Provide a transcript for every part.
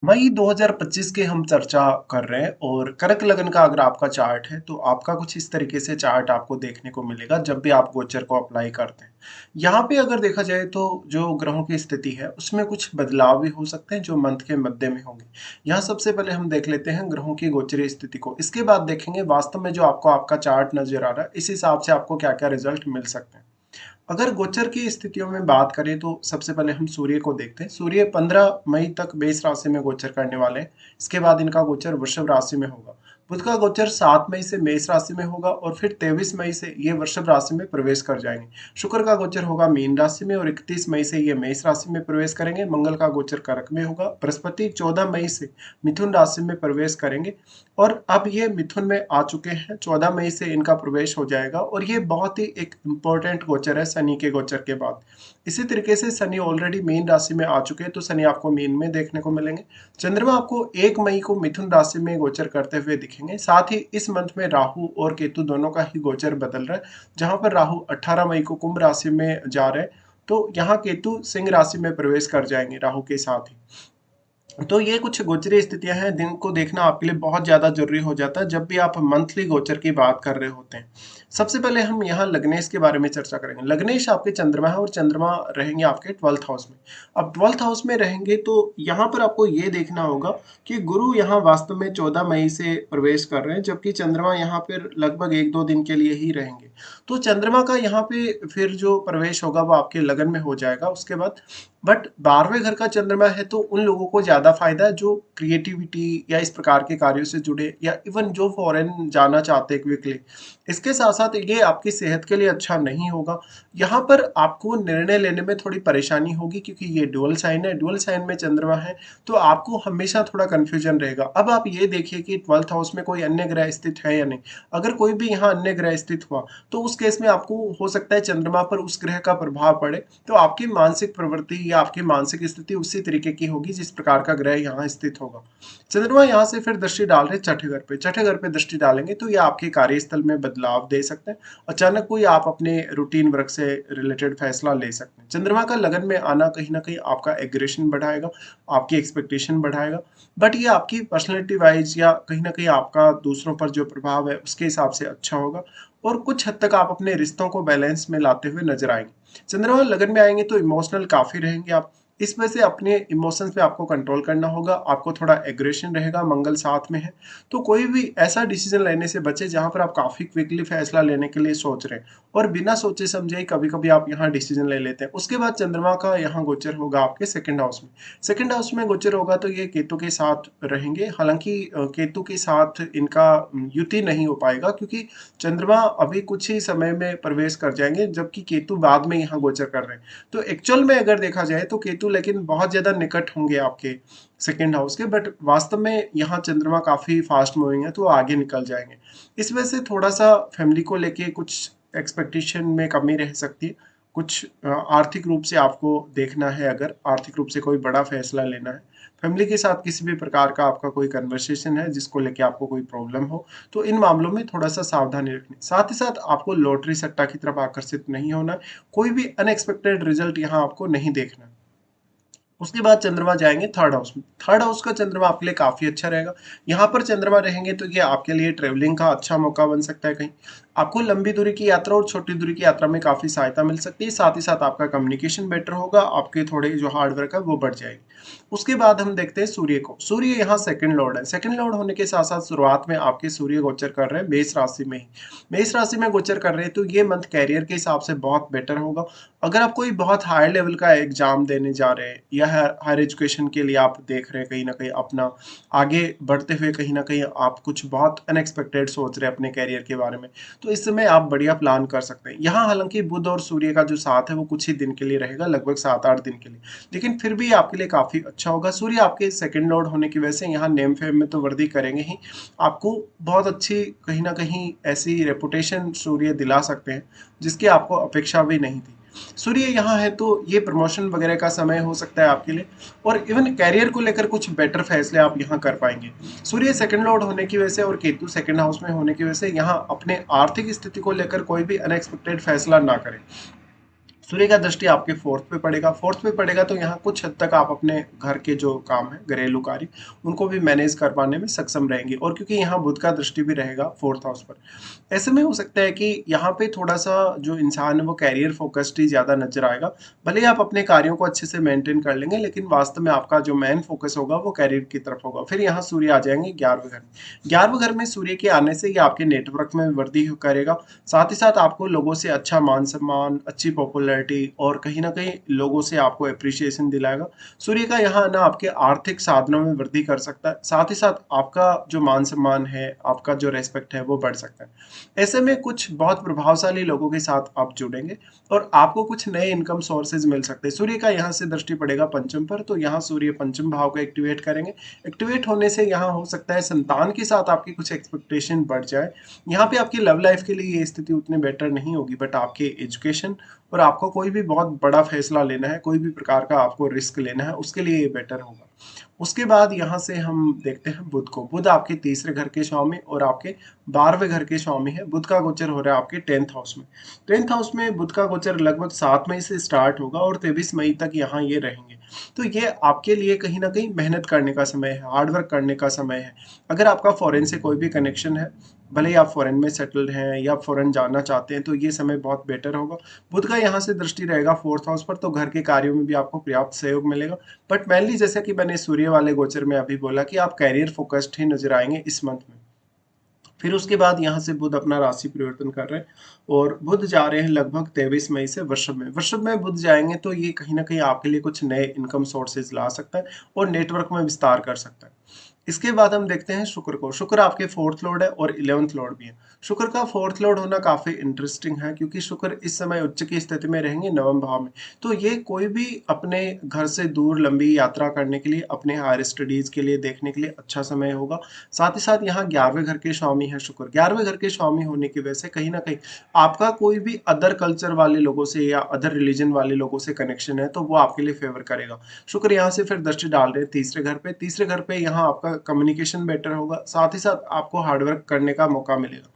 मई 2025 की हम चर्चा कर रहे हैं और कर्क लगन का अगर आपका चार्ट है तो आपका कुछ इस तरीके से चार्ट आपको देखने को मिलेगा जब भी आप गोचर को अप्लाई करते हैं। यहाँ पे अगर देखा जाए तो जो ग्रहों की स्थिति है उसमें कुछ बदलाव भी हो सकते हैं जो मंथ के मध्य में होंगे। यहाँ सबसे पहले हम देख लेते हैं ग्रहों की गोचरीय स्थिति को, इसके बाद देखेंगे वास्तव में जो आपको आपका चार्ट नजर आ रहा है इस हिसाब से आपको क्या क्या रिजल्ट मिल सकते हैं। अगर गोचर की स्थितियों में बात करें तो सबसे पहले हम सूर्य को देखते हैं। सूर्य 15 मई तक मेष राशि में गोचर करने वाले हैं। इसके बाद इनका गोचर वृषभ राशि में होगा। बुध का गोचर 7 मई से मेष राशि में होगा और फिर 23 मई से ये वृषभ राशि में प्रवेश कर जाएंगे। शुक्र का गोचर होगा मीन राशि में और 31 मई से ये मेष राशि में प्रवेश करेंगे। मंगल का गोचर कर्क में होगा। बृहस्पति 14 मई से मिथुन राशि में प्रवेश करेंगे और अब ये मिथुन में आ चुके हैं। 14 मई से इनका प्रवेश हो जाएगा और ये बहुत ही एक इम्पोर्टेंट गोचर है शनि के गोचर के बाद। इसी तरीके से शनि ऑलरेडी मीन राशि में आ चुके हैं तो शनि आपको मीन में देखने को मिलेंगे। चंद्रमा आपको 1 मई को मिथुन राशि में गोचर करते हुए दिखेंगे। साथ ही इस मंथ में राहु और केतु दोनों का ही गोचर बदल रहा है, जहां पर राहु 18 मई को कुंभ राशि में जा रहे हैं तो यहाँ केतु सिंह राशि में प्रवेश कर जाएंगे राहु के साथ ही। तो ये कुछ गोचरीय स्थितियां हैं दिन को देखना आपके लिए बहुत ज्यादा जरूरी हो जाता है जब भी आप मंथली गोचर की बात कर रहे होते हैं। सबसे पहले हम यहाँ लग्नेश के बारे में चर्चा करेंगे। लग्नेश आपके चंद्रमा है और चंद्रमा रहेंगे आपके 12th हाउस में। अब 12th हाउस में रहेंगे तो यहाँ पर आपको ये देखना होगा कि गुरु यहाँ वास्तव में 14 मई से प्रवेश कर रहे हैं, जबकि चंद्रमा यहाँ पर लगभग 1-2 दिन के लिए ही रहेंगे। तो चंद्रमा का यहाँ पे फिर जो प्रवेश होगा वो आपके लगन में हो जाएगा उसके बाद। बट 12वें घर का चंद्रमा है तो उन लोगों को ज्यादा फायदा है जो क्रिएटिविटी या इस प्रकार के कार्यों से जुड़े या इवन जो फॉरेन जाना चाहते हैं क्विकली। इसके साथ साथ ये आपकी सेहत के लिए अच्छा नहीं होगा। यहाँ पर आपको निर्णय लेने में थोड़ी परेशानी होगी क्योंकि ये डुअल साइन है, डुअल साइन में चंद्रमा है तो आपको हमेशा थोड़ा कंफ्यूजन रहेगा। अब आप ये देखिए कि 12th हाउस में कोई अन्य ग्रह स्थित है या नहीं। अगर कोई भी यहाँ अन्य ग्रह स्थित हुआ तो उस केस में आपको हो सकता है चंद्रमा पर उस ग्रह का प्रभाव पड़े तो आपकी मानसिक प्रवृत्ति या आपकी मानसिक स्थिति उसी तरीके की होगी जिस प्रकार का ग्रह यहाँ स्थित होगा। चंद्रमा यहाँ से फिर दृष्टि डाल रहे छठे घर पे, छठे घर पे दृष्टि डालेंगे तो ये आपके कार्यस्थल में बदलाव दे सकते हैं। अचानक कोई आप अपने रूटीन वर्क से रिलेटेड फैसला ले सकते हैं। चंद्रमा का लगन में आना कहीं ना कहीं आपका एग्रेशन बढ़ाएगा, आपकी एक्सपेक्टेशन बढ़ाएगा। बट ये आपकी पर्सनैलिटी वाइज या कहीं ना कहीं आपका दूसरों पर जो प्रभाव है उसके हिसाब से अच्छा होगा और कुछ हद तक आप अपने रिश्तों को बैलेंस में लाते हुए नजर आएंगे। चंद्रमा लगन में आएंगे तो इमोशनल काफी रहेंगे आप। इस वजह से अपने इमोशंस पे आपको कंट्रोल करना होगा, आपको थोड़ा एग्रेशन रहेगा। मंगल साथ में है तो कोई भी ऐसा डिसीजन लेने से बचे जहां पर आप काफी क्विकली फैसला लेने के लिए सोच रहे हैं और बिना सोचे समझे ही कभी कभी आप यहाँ डिसीजन ले लेते हैं। उसके बाद चंद्रमा का यहाँ गोचर होगा आपके सेकंड हाउस में। सेकंड हाउस में गोचर होगा तो ये केतु के साथ रहेंगे। हालांकि केतु के साथ इनका युति नहीं हो पाएगा क्योंकि चंद्रमा अभी कुछ ही समय में प्रवेश कर जाएंगे जबकि केतु बाद में यहाँ गोचर कर रहे हैं। तो एक्चुअल में अगर देखा जाए तो केतु लेकिन बहुत ज्यादा निकट होंगे आपके सेकेंड हाउस के, बट वास्तव में यहाँ चंद्रमा काफी फास्ट मूविंग है तो आगे निकल जाएंगे। इस वजह से थोड़ा सा फैमिली को लेके कुछ एक्सपेक्टेशन में कमी रह सकती है। कुछ आर्थिक रूप से आपको देखना है, अगर आर्थिक रूप से कोई बड़ा फैसला लेना है, फैमिली के साथ किसी भी प्रकार का आपका कोई कन्वर्सेशन है जिसको लेके आपको कोई प्रॉब्लम हो तो इन मामलों में थोड़ा सा सावधानी रखनी। साथ ही साथ आपको लॉटरी सट्टा की तरफ आकर्षित नहीं होना। कोई भी अनएक्सपेक्टेड रिजल्ट यहाँ आपको नहीं देखना। उसके बाद चंद्रमा जाएंगे थर्ड हाउस में। थर्ड हाउस का चंद्रमा आपके लिए काफी अच्छा रहेगा। यहाँ पर चंद्रमा रहेंगे तो ये आपके लिए ट्रेवलिंग का अच्छा मौका बन सकता है। कहीं आपको लंबी दूरी की यात्रा और छोटी दूरी की यात्रा में काफी सहायता मिल सकती है। साथ ही साथ आपका कम्युनिकेशन बेटर होगा, आपके थोड़े जो हार्डवर्क है वो बढ़ जाएगी। उसके बाद हम देखते हैं सूर्य को। सूर्य यहाँ सेकंड लॉर्ड है। सेकंड लॉर्ड होने के साथ साथ शुरुआत में आपके सूर्य गोचर कर रहे हैं मेष राशि में ही। मेष राशि में गोचर कर रहे हैं तो ये मंथ कैरियर के हिसाब से बहुत बेटर होगा। अगर आप कोई बहुत हाई लेवल का एग्जाम देने जा रहे हैं या हायर एजुकेशन के लिए आप देख रहे हैं कहीं ना कहीं अपना आगे बढ़ते हुए, कहीं ना कहीं आप कुछ बहुत अनएक्सपेक्टेड सोच रहे हैं अपने कैरियर के बारे में, तो इस समय आप बढ़िया प्लान कर सकते हैं। यहाँ हालांकि बुध और सूर्य का जो साथ है वो कुछ ही दिन के लिए रहेगा, लगभग 7-8 दिन के लिए, लेकिन फिर भी आपके लिए काफी अच्छा होगा। सूर्य आपके सेकंड लॉर्ड होने की वजह से यहाँ नेम फेम में तो वृद्धि करेंगे ही। आपको बहुत अच्छी कहीं ना कहीं ऐसी रेपुटेशन सूर्य दिला सकते हैं जिसकी आपको अपेक्षा भी नहीं थी। सूर्य यहाँ है तो ये प्रमोशन वगैरह का समय हो सकता है आपके लिए और इवन कैरियर को लेकर कुछ बेटर फैसले आप यहाँ कर पाएंगे। सूर्य सेकंड लॉर्ड होने की वजह से और केतु सेकंड हाउस में होने की वजह से यहाँ अपने आर्थिक स्थिति को लेकर कोई भी अनएक्सपेक्टेड फैसला ना करें। सूर्य का दृष्टि आपके फोर्थ पे पड़ेगा। फोर्थ पे पड़ेगा तो यहाँ कुछ हद तक आप अपने घर के जो काम है, घरेलू कार्य, उनको भी मैनेज कर पाने में सक्षम रहेंगे। और क्योंकि यहाँ बुध का दृष्टि भी रहेगा फोर्थ हाउस पर, ऐसे में हो सकता है कि यहाँ पे थोड़ा सा जो इंसान है वो कैरियर फोकस्ड ही ज्यादा नजर आएगा। भले ही आप अपने कार्यों को अच्छे से मेंटेन कर लेंगे, लेकिन वास्तव में आपका जो मेन फोकस होगा वो कैरियर की तरफ होगा। फिर यहाँ सूर्य आ जाएंगे 11वें घर में। 11वें घर में सूर्य के आने से ये आपके नेटवर्क में वृद्धि करेगा। साथ ही साथ आपको लोगों से अच्छा मान सम्मान, अच्छी पॉपुलैरिटी और कहीं ना कहीं लोगों से आपको अप्रिसिएशन दिलाएगा। सूर्य का यहाँ आना आपके आर्थिक साधनों में वृद्धि कर सकता है। साथ ही साथ आपका जो मान सम्मान है, आपका जो रेस्पेक्ट है वो बढ़ सकता है। ऐसे में कुछ बहुत प्रभावशाली लोगों के साथ आप जुड़ेंगे और आपको कुछ नए इनकम सोर्सेज मिल सकते हैं। सूर्य का यहाँ से दृष्टि पड़ेगा पंचम पर, तो यहाँ सूर्य पंचम भाव को एक्टिवेट करेंगे। एक्टिवेट होने से यहाँ हो सकता है संतान के साथ आपकी कुछ एक्सपेक्टेशन बढ़ जाए। यहाँ पे आपकी लव लाइफ के लिए ये स्थिति उतनी बेटर नहीं होगी, बट आपके एजुकेशन और आपको कोई भी बहुत बड़ा फैसला लेना है, कोई भी प्रकार का आपको रिस्क लेना है, उसके लिए ये बेटर होगा। उसके बाद यहाँ से हम देखते हैं बुध को। बुध आपके तीसरे घर के स्वामी और आपके 12वें घर के स्वामी है। बुध का गोचर हो रहा है आपके 10th हाउस में। 10th हाउस में बुध का गोचर लगभग 7 मई से स्टार्ट होगा और 23 मई तक यहाँ ये रहेंगे। तो ये आपके लिए कहीं ना कहीं मेहनत करने का समय है, हार्डवर्क करने का समय है। अगर आपका फॉरेन से कोई भी कनेक्शन है, भले ही आप फॉरेन में सेटल्ड हैं या फॉरेन जाना चाहते हैं, तो ये समय बहुत बेटर होगा। बुध का यहाँ से दृष्टि रहेगा फोर्थ हाउस पर, तो घर के कार्यों में भी आपको पर्याप्त सहयोग मिलेगा। बट मेनली जैसे कि मैंने सूर्य वाले गोचर में अभी बोला कि आप कैरियर फोकस्ड ही नजर आएंगे इस मंथ में। फिर उसके बाद यहाँ से बुध अपना राशि परिवर्तन कर रहे हैं और बुध जा रहे हैं लगभग 23 मई से वृषभ में। वृषभ में बुध जाएंगे तो ये कहीं ना कहीं आपके लिए कुछ नए इनकम सोर्सेज ला सकता है और नेटवर्क में विस्तार कर सकता है। इसके बाद हम देखते हैं शुक्र को। शुक्र आपके फोर्थ लॉर्ड है और 11th लॉर्ड भी है। शुक्र का फोर्थ लॉर्ड होना काफी इंटरेस्टिंग है, क्योंकि शुक्र इस समय उच्च की स्थिति में रहेंगे 9वें भाव में। तो ये कोई भी अपने घर से दूर लंबी यात्रा करने के लिए, अपने हायर स्टडीज के लिए देखने के लिए अच्छा समय होगा। साथ ही साथ यहाँ 11वें घर के स्वामी है शुक्र। 11वें घर के स्वामी होने की वजह से कहीं ना कहीं आपका कोई भी अदर कल्चर वाले लोगों से या अदर रिलीजन वाले लोगों से कनेक्शन है, तो वो आपके लिए फेवर करेगा। शुक्र यहाँ से फिर दृष्टि डाल रहे हैं तीसरे घर पे। तीसरे घर पे यहाँ आपका कम्युनिकेशन बेटर होगा, साथ ही साथ आपको हार्डवर्क करने का मौका मिलेगा।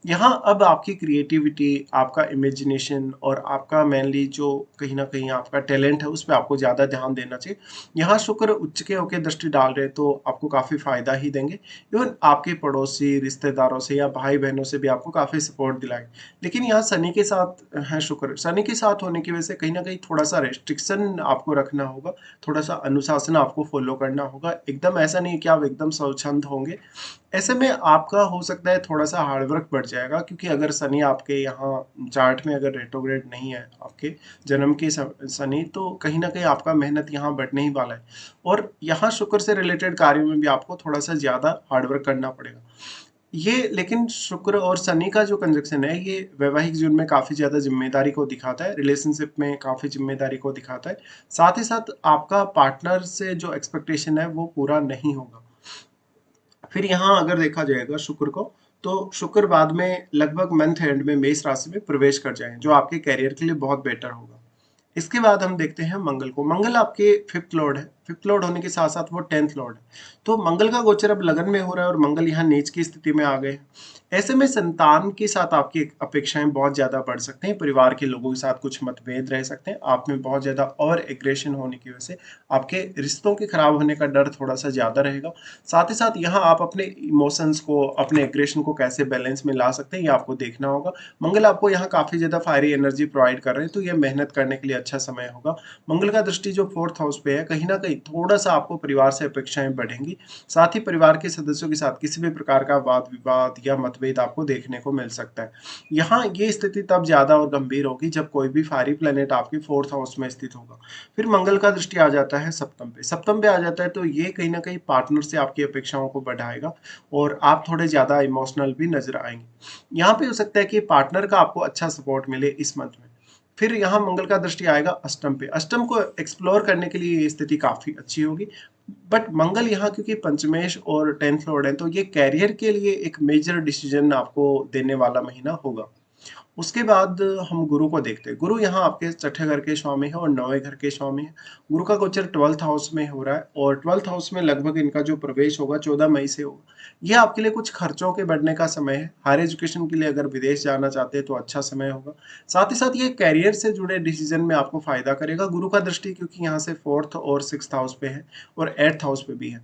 यहाँ अब आपकी क्रिएटिविटी, आपका इमेजिनेशन और आपका मेनली जो कहीं ना कहीं आपका टैलेंट है, उस पर आपको ज़्यादा ध्यान देना चाहिए। यहाँ शुक्र उच्च के होकर दृष्टि डाल रहे हैं तो आपको काफ़ी फायदा ही देंगे। इवन आपके पड़ोसी रिश्तेदारों से या भाई बहनों से भी आपको काफ़ी सपोर्ट दिलाएंगे। लेकिन यहाँ शनि के साथ है शुक्र। शनि के साथ होने की वजह से कहीं ना कहीं थोड़ा सा रेस्ट्रिक्शन आपको रखना होगा, थोड़ा सा अनुशासन आपको फॉलो करना होगा। एकदम ऐसा नहीं कि आप एकदम स्वच्छंद होंगे। ऐसे में आपका हो सकता है थोड़ा सा हार्डवर्क बढ़ जाएगा, क्योंकि अगर शनि आपके यहाँ चार्ट में अगर रेट्रोग्रेड नहीं है आपके जन्म के शनि, तो कहीं ना कहीं आपका मेहनत यहाँ बढ़ने ही वाला है। और यहाँ शुक्र से रिलेटेड कार्यों में भी आपको थोड़ा सा ज्यादा हार्डवर्क करना पड़ेगा। ये लेकिन शुक्र और शनि का जो कंजक्शन है, ये वैवाहिक जीवन में काफी ज्यादा जिम्मेदारी को दिखाता है, रिलेशनशिप में काफी जिम्मेदारी को दिखाता है। साथ ही साथ आपका पार्टनर से जो एक्सपेक्टेशन है वो पूरा नहीं होगा। फिर यहाँ अगर देखा जाएगा शुक्र को, तो शुक्र बाद में लगभग मंथ एंड में मेष राशि में प्रवेश कर जाएंगे, जो आपके कैरियर के लिए बहुत बेटर होगा। इसके बाद हम देखते हैं मंगल को। मंगल आपके 5th लॉर्ड है। 5th लॉर्ड होने के साथ साथ वो 10th लॉर्ड है। तो मंगल का गोचर अब लगन में हो रहा है और मंगल यहाँ नीच की स्थिति में आ गए हैं। ऐसे में संतान के साथ आपकी अपेक्षाएं बहुत ज्यादा बढ़ सकते हैं। परिवार के लोगों के साथ कुछ मतभेद रह सकते हैं। आप में बहुत ज्यादा ओवर एग्रेशन होने की वजह से आपके रिश्तों के खराब होने का डर थोड़ा सा ज्यादा रहेगा। साथ ही साथ यहाँ आप अपने इमोशंस को, अपने एग्रेशन को कैसे बैलेंस में ला सकते हैं, ये आपको देखना होगा। मंगल आपको यहाँ काफी ज्यादा फायरी एनर्जी प्रोवाइड कर रहे हैं, तो ये मेहनत करने के लिए अच्छा समय होगा। मंगल का दृष्टि जो 4th हाउस पे है, कहीं ना कहीं थोड़ा सा आपको परिवार से अपेक्षाएं बढ़ेंगी। साथ ही परिवार के सदस्यों के साथ किसी भी प्रकार का वाद विवाद या मतभेद आपको देखने को मिल सकता है। यहाँ ये स्थिति तब ज्यादा और गंभीर होगी जब कोई भी फायरी प्लेनेट आपके 4th हाउस में स्थित होगा। फिर मंगल का दृष्टि आ जाता है सप्तम पे। सप्तम पे आ जाता है तो ये कहीं ना कहीं पार्टनर से आपकी अपेक्षाओं को बढ़ाएगा और आप थोड़े ज्यादा इमोशनल भी नजर आएंगे। यहाँ पे हो सकता है कि पार्टनर का आपको अच्छा सपोर्ट मिले इस मंथ में। फिर यहाँ मंगल का दृष्टि आएगा अष्टम पे। अष्टम को एक्सप्लोर करने के लिए ये स्थिति काफी अच्छी होगी। बट मंगल यहाँ क्योंकि पंचमेश और 10th लॉर्ड है, तो ये कैरियर के लिए एक मेजर डिसीजन आपको देने वाला महीना होगा। उसके बाद हम गुरु को देखते हैं। गुरु यहाँ आपके छठे घर के स्वामी है और नौवें घर के स्वामी है। गुरु का गोचर 12th हाउस में हो रहा है और 12th हाउस में लगभग इनका जो प्रवेश होगा 14 मई से होगा। ये आपके लिए कुछ खर्चों के बढ़ने का समय है। हायर एजुकेशन के लिए अगर विदेश जाना चाहते हैं तो अच्छा समय होगा। साथ ही साथ ये करियर से जुड़े डिसीजन में आपको फायदा करेगा। गुरु का दृष्टि क्योंकि यहाँ से 4th और 6th हाउस पे है और 8th हाउस पे भी है।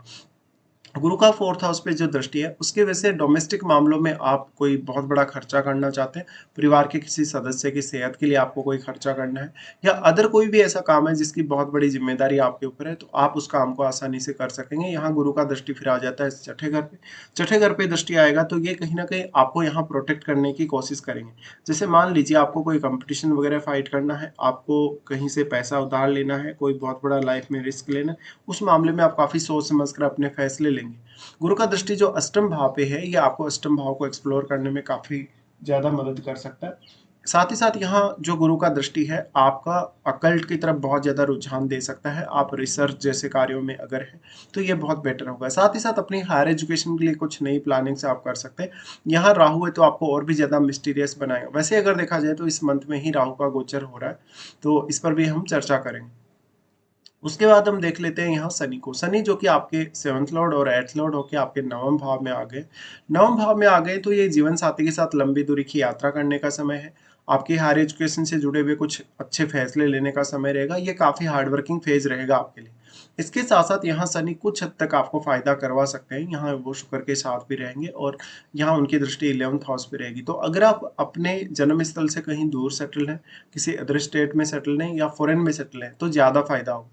गुरु का 4th हाउस पे जो दृष्टि है उसके वजह से डोमेस्टिक मामलों में आप कोई बहुत बड़ा खर्चा करना चाहते हैं, परिवार के किसी सदस्य की सेहत के लिए आपको कोई खर्चा करना है या अदर कोई भी ऐसा काम है जिसकी बहुत बड़ी जिम्मेदारी आपके ऊपर है, तो आप उस काम को आसानी से कर सकेंगे। यहाँ गुरु का दृष्टि फिर आ जाता है छठे घर पे। छठे घर पे दृष्टि आएगा तो ये कहीं ना कहीं आपको यहाँ प्रोटेक्ट करने की कोशिश करेंगे। जैसे मान लीजिए आपको कोई कंपटीशन वगैरह फाइट करना है, आपको कहीं से पैसा उधार लेना है, कोई बहुत बड़ा लाइफ में रिस्क लेना है, उस मामले में आप काफी सोच समझ कर अपने फैसले लेंगे। गुरु का दृष्टि जो अष्टम भाव पे है, ये आपको अष्टम भाव को एक्सप्लोर करने में काफी ज्यादा मदद कर सकता है। साथ ही साथ यहाँ जो गुरु का दृष्टि है आपका अकल्ट की तरफ बहुत ज्यादा रुझान दे सकता है। आप रिसर्च जैसे कार्यों में अगर है तो ये बहुत बेटर होगा। साथ ही साथ अपनी हायर एजुकेशन के लिए कुछ नई प्लानिंग्स आप कर सकते हैं। यहाँ राहु है तो आपको और भी ज्यादा मिस्टीरियस बनाएगा। वैसे अगर देखा जाए तो इस मंथ में ही राहु का गोचर हो रहा है, तो इस पर भी हम चर्चा करेंगे। उसके बाद हम देख लेते हैं यहाँ शनि को। शनि जो कि आपके 7th लॉर्ड और 8th लॉर्ड होके आपके नवम भाव में आ गए। नवम भाव में आ गए तो ये जीवन साथी के साथ लंबी दूरी की यात्रा करने का समय है। आपकी हायर एजुकेशन से जुड़े हुए कुछ अच्छे फैसले लेने का समय रहेगा। ये काफी हार्ड वर्किंग फेज रहेगा आपके लिए। इसके साथ साथ यहाँ शनि कुछ हद तक आपको फायदा करवा सकते हैं। यहाँ वो शुक्र के साथ भी रहेंगे और यहाँ उनकी दृष्टि 11th हाउस पे रहेगी। तो अगर आप अपने जन्म स्थल से कहीं दूर सेटल हैं, किसी अदर स्टेट में सेटल हैं या फॉरेन में सेटल हैं, तो ज्यादा फायदा होगा।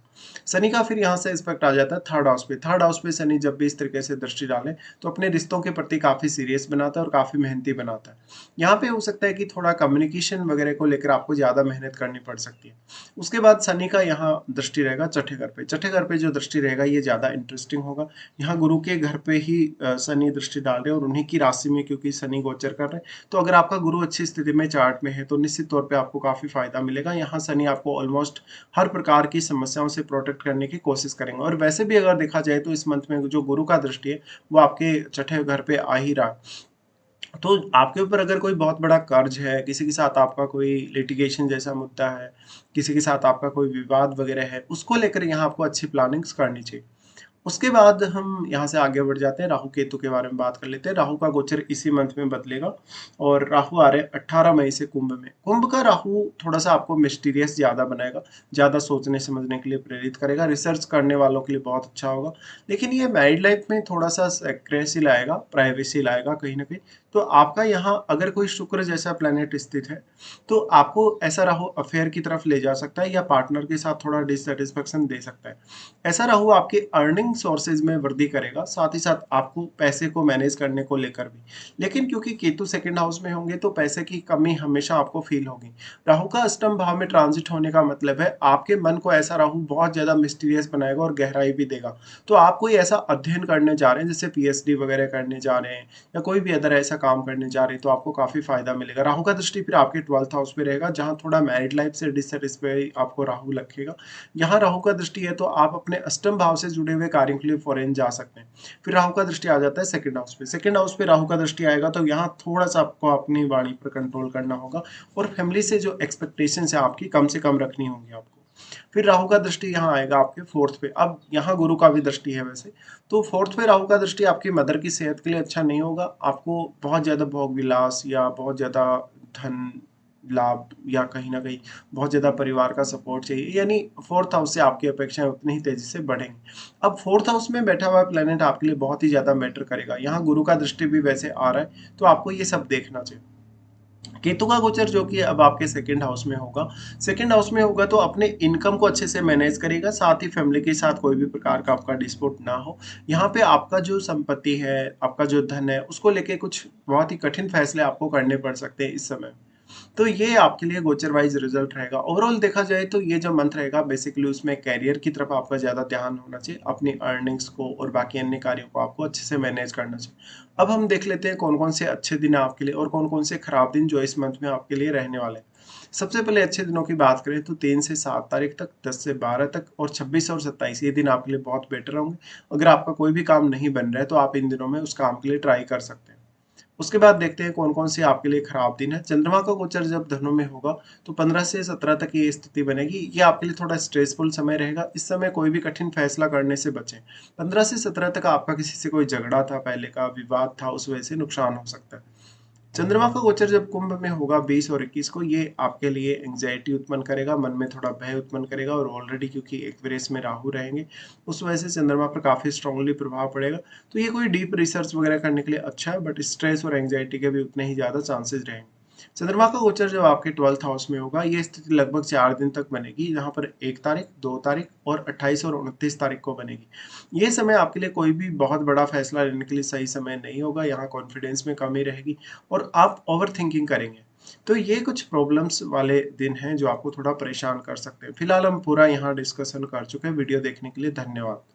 शनि का फिर यहाँ से एस्पेक्ट आ जाता है 3rd हाउस पे। 3rd हाउस पे शनि जब भी इस तरीके से दृष्टि डाले तो अपने रिश्तों के प्रति काफी सीरियस बनाता है और काफी मेहनती बनाता है। यहाँ पे हो सकता है कि थोड़ा कम्युनिकेशन वगैरह को लेकर आपको ज्यादा मेहनत करनी पड़ सकती है। उसके बाद शनि का यहाँ दृष्टि रहेगा छठे घर पे। छठे घर पे जो दृष्टि रहेगा ये ज्यादा इंटरेस्टिंग होगा। यहाँ गुरु के घर पे ही शनि दृष्टि डाल रहे हैं और उन्हीं की राशि में क्योंकि शनि गोचर कर रहे हैं, तो अगर आपका गुरु अच्छी स्थिति में चार्ट में है तो निश्चित तौर पे आपको काफी फायदा मिलेगा। यहाँ शनि आपको ऑलमोस्ट हर प्रकार की समस्याओं से प्रोटेक्ट करने की कोशिश करेंगे। और वैसे भी अगर देखा जाए तो इस मंथ में जो गुरु का दृष्टि है वो आपके छठे घर पे आ ही रहा है। तो आपके ऊपर अगर कोई बहुत बड़ा कर्ज है, किसी के साथ आपका कोई लिटिगेशन जैसा मुद्दा है, किसी के साथ आपका कोई विवाद वगैरह है, उसको लेकर यहाँ आपको अच्छी प्लानिंग्स करनी चाहिए। उसके बाद हम यहाँ से आगे बढ़ जाते हैं, राहु केतु के बारे में बात कर लेते हैं। राहु का गोचर इसी मंथ में बदलेगा और राहु आ रहे हैं 18 मई से कुंभ में। कुंभ का राहु थोड़ा सा आपको मिस्टीरियस ज्यादा बनाएगा, ज्यादा सोचने समझने के लिए प्रेरित करेगा, रिसर्च करने वालों के लिए बहुत अच्छा होगा। लेकिन ये मैरिड लाइफ में थोड़ा सा सेक्रेसी लाएगा, प्राइवेसी लाएगा कहीं ना कहीं। तो आपका यहाँ अगर कोई शुक्र जैसा प्लेनेट स्थित है तो आपको ऐसा राहु अफेयर की तरफ ले जा सकता है या पार्टनर के साथ थोड़ा डिससेटिस्फेक्शन दे सकता है। ऐसा राहु आपके अर्निंग सोर्सेज में वृद्धि करेगा, साथ ही साथ आपको पैसे को मैनेज करने को लेकर भी। लेकिन क्योंकि केतु 2nd हाउस में होंगे तो पैसे की कमी हमेशा आपको फील होगी। राहु का अष्टम भाव में ट्रांजिट होने का मतलब है आपके मन को ऐसा राहु बहुत ज्यादा मिस्टीरियस बनाएगा और गहराई भी देगा। तो आप कोई ऐसा अध्ययन करने जा रहे हैं, जैसे पीएचडी वगैरह करने जा रहे हैं या कोई भी अदर ऐसा काम करने जा रहे हैं, तो आपको काफी फायदा मिलेगा। राहु का दृष्टि फिर आपके 12th हाउस में रहेगा, जहां थोड़ा मैरिड लाइफ से डिससेटिस्फाई आपको राहु रखेगा। यहाँ राहु का दृष्टि है तो आप अपने अष्टम भाव से जुड़े हुए कार्यों के लिए फॉरेन जा सकते हैं। फिर राहु का दृष्टि आ जाता है 2nd हाउस पे। 2nd हाउस पे राहु का दृष्टि आएगा तो यहाँ थोड़ा सा आपको अपनी वाणी पर कंट्रोल करना होगा और फैमिली से जो एक्सपेक्टेशन है आपकी कम से कम रखनी होंगी आपको। फिर राहु का दृष्टि यहाँ आएगा आपके 4th पे। अब यहाँ गुरु का भी दृष्टि है वैसे, तो 4th पे राहु का दृष्टि आपकी मदर की सेहत के लिए अच्छा नहीं होगा। आपको बहुत ज्यादा भोग विलास या बहुत ज्यादा धन लाभ या कहीं ना कहीं बहुत ज्यादा परिवार का सपोर्ट चाहिए, यानी 4th हाउस से आपकी अपेक्षाएं उतनी ही तेजी से बढ़ेंगी। अब 4th हाउस में बैठा हुआ प्लेनेट आपके लिए बहुत ही ज्यादा मैटर करेगा। यहाँ गुरु का दृष्टि भी वैसे आ रहा है तो आपको ये सब देखना चाहिए। केतु का गोचर जो कि अब आपके 2nd हाउस में होगा। 2nd हाउस में होगा तो अपने इनकम को अच्छे से मैनेज करेगा, साथ ही फैमिली के साथ कोई भी प्रकार का आपका डिस्प्यूट ना हो। यहाँ पे आपका जो संपत्ति है, आपका जो धन है, उसको लेके कुछ बहुत ही कठिन फैसले आपको करने पड़ सकते हैं इस समय। तो ये आपके लिए गोचर वाइज रिजल्ट रहेगा। ओवरऑल देखा जाए तो ये जो मंथ रहेगा बेसिकली उसमें कैरियर की तरफ आपका ज्यादा ध्यान होना चाहिए, अपनी अर्निंग्स को और बाकी अन्य कार्यों को आपको अच्छे से मैनेज करना चाहिए। अब हम देख लेते हैं कौन कौन से अच्छे दिन आपके लिए और कौन कौन से खराब दिन जो इस मंथ में आपके लिए रहने वाले हैं। सबसे पहले अच्छे दिनों की बात करें तो 3 से 7 तारीख तक, 10 से 12 तक और 26 और 27 ये दिन आपके लिए बहुत बेटर होंगे। अगर आपका कोई भी काम नहीं बन रहा है तो आप इन दिनों में उस काम के लिए ट्राई कर सकते हैं। उसके बाद देखते हैं कौन-कौन से आपके लिए खराब दिन है। चंद्रमा का गोचर जब धनु में होगा तो 15 से 17 तक ये स्थिति बनेगी। ये आपके लिए थोड़ा स्ट्रेसफुल समय रहेगा। इस समय कोई भी कठिन फैसला करने से बचें। 15 से 17 तक आपका किसी से कोई झगड़ा था, पहले का विवाद था, उस वजह से नुकसान हो सकता है। चंद्रमा का गोचर जब कुंभ में होगा 20 और 21 को, ये आपके लिए एंग्जायटी उत्पन्न करेगा, मन में थोड़ा भय उत्पन्न करेगा और ऑलरेडी क्योंकि एक्वेरियस में राहु रहेंगे, उस वजह से चंद्रमा पर काफ़ी स्ट्रांगली प्रभाव पड़ेगा। तो ये कोई डीप रिसर्च वगैरह करने के लिए अच्छा है, बट स्ट्रेस और एंग्जायटी के भी उतने ही ज़्यादा चांसेस रहेंगे। चंद्रमा का गोचर जब आपके 12th हाउस में होगा, ये स्थिति लगभग 4 दिन तक बनेगी, जहाँ पर 1 तारीख, 2 तारीख और 28 और 29 तारीख को बनेगी। ये समय आपके लिए कोई भी बहुत बड़ा फैसला लेने के लिए सही समय नहीं होगा, यहाँ कॉन्फिडेंस में कमी रहेगी और आप ओवरथिंकिंग करेंगे। तो ये कुछ प्रॉब्लम्स वाले दिन हैं जो आपको थोड़ा परेशान कर सकते हैं। फिलहाल हम पूरा यहाँ डिस्कशन कर चुके हैं। वीडियो देखने के लिए धन्यवाद।